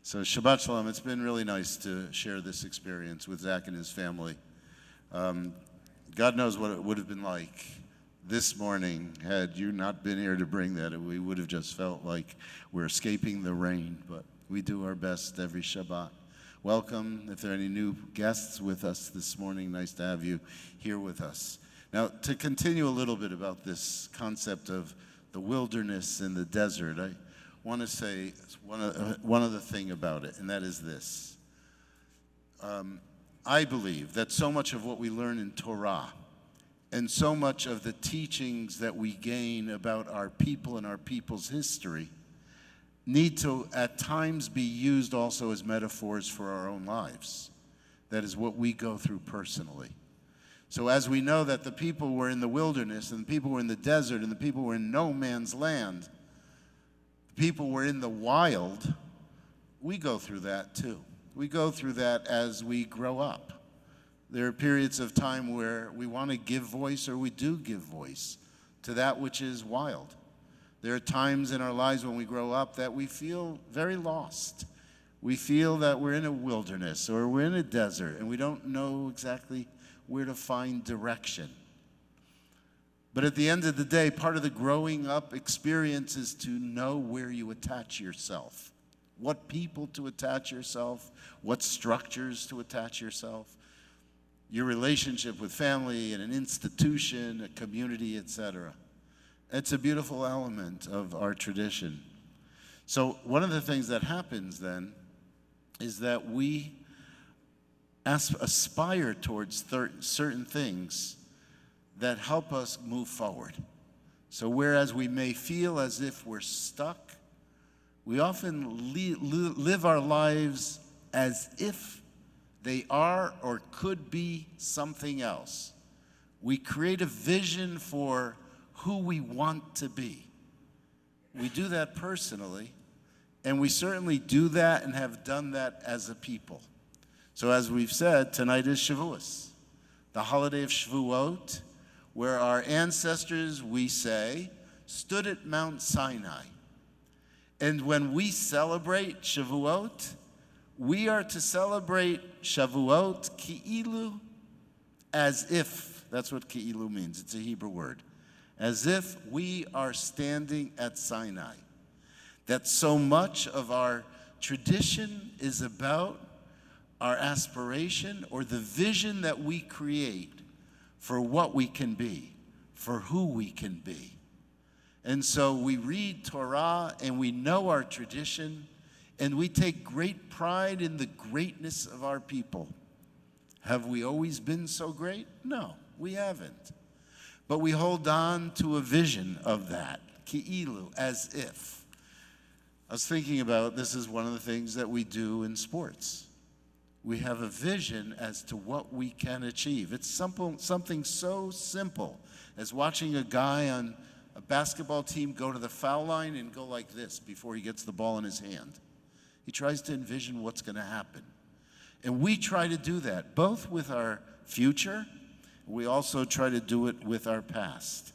So Shabbat Shalom. It's been really nice to share this experience with Zach and his family. God knows what it would have been like this morning had you not been here to bring that. We would have just felt like we're escaping the rain, but we do our best every Shabbat. Welcome. If there are any new guests with us this morning, nice to have you here with us. Now, to continue a little bit about this concept of the wilderness and the desert, I want to say one other thing about it, and that is this. I believe that so much of what we learn in Torah and so much of the teachings that we gain about our people and our people's history need to at times be used also as metaphors for our own lives. That is what we go through personally. So as we know that the people were in the wilderness and the people were in the desert and the people were in no man's land, people were in the wild, we go through that too. We go through that as we grow up. There are periods of time where we want to give voice, or we do give voice, to that which is wild. There are times in our lives when we grow up that we feel very lost. We feel that we're in a wilderness or we're in a desert and we don't know exactly where to find direction. But at the end of the day, part of the growing up experience is to know where you attach yourself, what people to attach yourself, what structures to attach yourself, your relationship with family and an institution, a community, etc. It's a beautiful element of our tradition. So one of the things that happens then is that we aspire towards certain things that help us move forward. So whereas we may feel as if we're stuck, we often live our lives as if they are or could be something else. We create a vision for who we want to be. We do that personally, and we certainly do that and have done that as a people. So as we've said, tonight is Shavuos, the holiday of Shavuot, where our ancestors, we say, stood at Mount Sinai. And when we celebrate Shavuot, we are to celebrate Shavuot ki'ilu, as if, that's what ki'ilu means, it's a Hebrew word, as if we are standing at Sinai. That so much of our tradition is about our aspiration or the vision that we create for what we can be, for who we can be. And so we read Torah and we know our tradition and we take great pride in the greatness of our people. Have we always been so great? No, we haven't. But we hold on to a vision of that, ki'ilu, as if. I was thinking about this is one of the things that we do in sports. We have a vision as to what we can achieve. It's something so simple as watching a guy on a basketball team go to the foul line and go like this before he gets the ball in his hand. He tries to envision what's going to happen. And we try to do that, both with our future, we also try to do it with our past.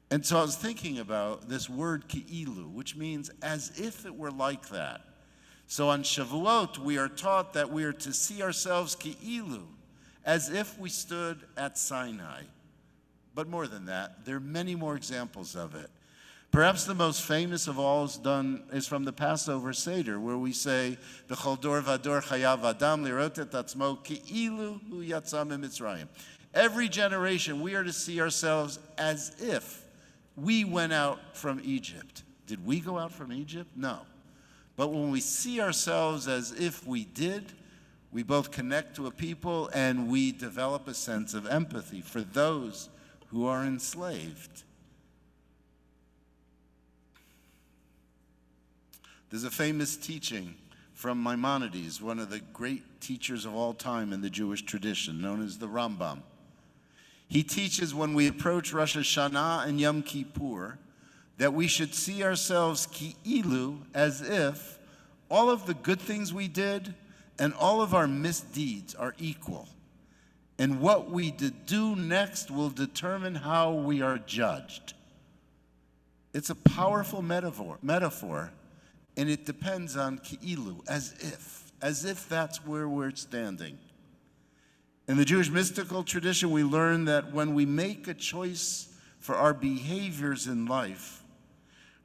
And so I was thinking about this word ki'ilu, which means as if it were like that. So on Shavuot, we are taught that we are to see ourselves ki'ilu, as if we stood at Sinai. But more than that, there are many more examples of it. Perhaps the most famous of all is from the Passover Seder, where we say, "B'chol dor v'dor chayav adam lirot et atzmo ki'ilu hu yatsa miMitzrayim." Every generation, we are to see ourselves as if we went out from Egypt. Did we go out from Egypt? No. But when we see ourselves as if we did, we both connect to a people and we develop a sense of empathy for those who are enslaved. There's a famous teaching from Maimonides, one of the great teachers of all time in the Jewish tradition, known as the Rambam. He teaches when we approach Rosh Hashanah and Yom Kippur that we should see ourselves ki'ilu, as if all of the good things we did and all of our misdeeds are equal. And what we do next will determine how we are judged. It's a powerful metaphor. And it depends on ki'ilu, as if that's where we're standing. In the Jewish mystical tradition, we learn that when we make a choice for our behaviors in life,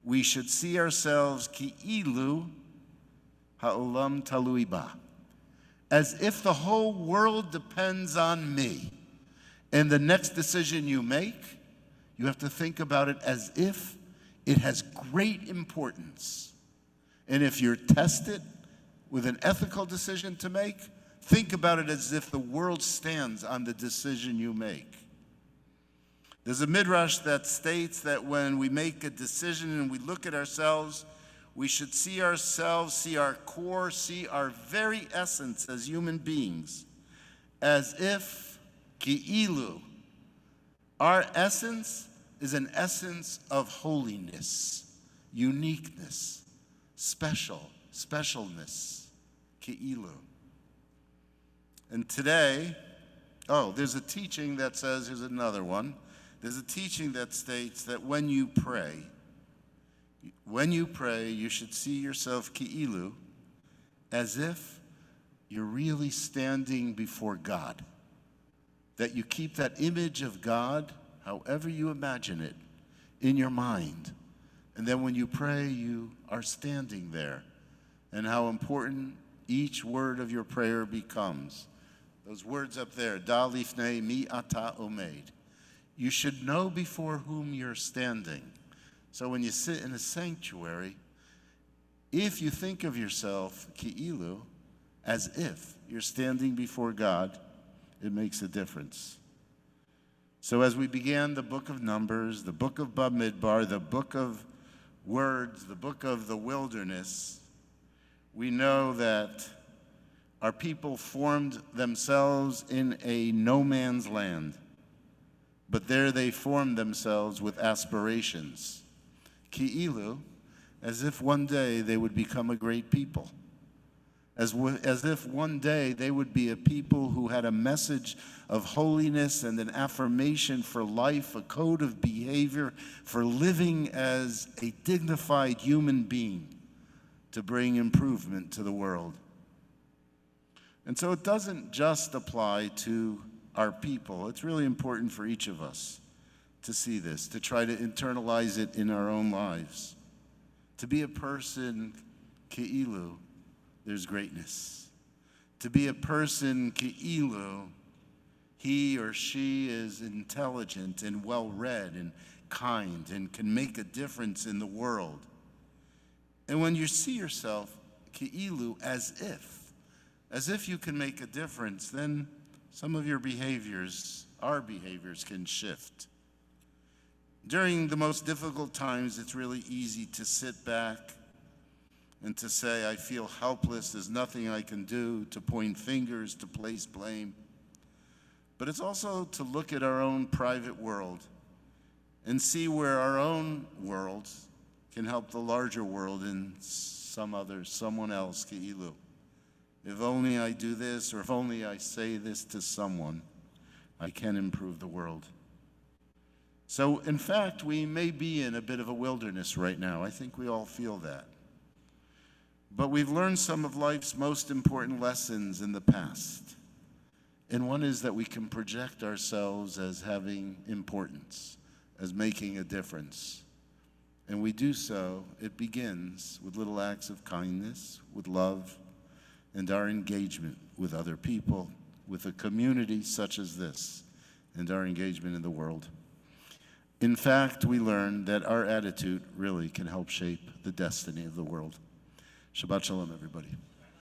we should see ourselves ki'ilu ha'olam talui ba, as if the whole world depends on me. And the next decision you make, you have to think about it as if it has great importance. And if you're tested with an ethical decision to make, think about it as if the world stands on the decision you make. There's a midrash that states that when we make a decision and we look at ourselves, we should see ourselves, see our core, see our very essence as human beings, as if ki'ilu, our essence is an essence of holiness, uniqueness, specialness, ki'ilu. And today, there's a teaching that says, here's another one. There's a teaching that states that when you pray, you should see yourself ki'ilu, as if you're really standing before God. That you keep that image of God, however you imagine it, in your mind. And then when you pray, you are standing there. And how important each word of your prayer becomes. Those words up there, da lifnei mi ata omed. You should know before whom you're standing. So when you sit in a sanctuary, if you think of yourself, ki'ilu, as if you're standing before God, it makes a difference. So as we began the book of Numbers, the book of Bamidbar, the book of words, the book of the wilderness, we know that our people formed themselves in a no man's land. But there they formed themselves with aspirations. Ki'ilu, as if one day they would become a great people. As if one day they would be a people who had a message of holiness and an affirmation for life, a code of behavior for living as a dignified human being to bring improvement to the world. And so it doesn't just apply to our people. It's really important for each of us to see this, to try to internalize it in our own lives. To be a person, ki'ilu, there's greatness. To be a person, ki'ilu, he or she is intelligent and well-read and kind and can make a difference in the world. And when you see yourself, ki'ilu, as if you can make a difference, then some of your behaviors, our behaviors, can shift. During the most difficult times, it's really easy to sit back and to say, I feel helpless, there's nothing I can do, to point fingers, to place blame. But it's also to look at our own private world and see where our own world can help the larger world in someone else, ki'ilu. If only I do this, or if only I say this to someone, I can improve the world. So, in fact, we may be in a bit of a wilderness right now. I think we all feel that. But we've learned some of life's most important lessons in the past. And one is that we can project ourselves as having importance, as making a difference. And we do so, it begins with little acts of kindness, with love, and our engagement with other people, with a community such as this, and our engagement in the world. In fact, we learned that our attitude really can help shape the destiny of the world. Shabbat Shalom, everybody.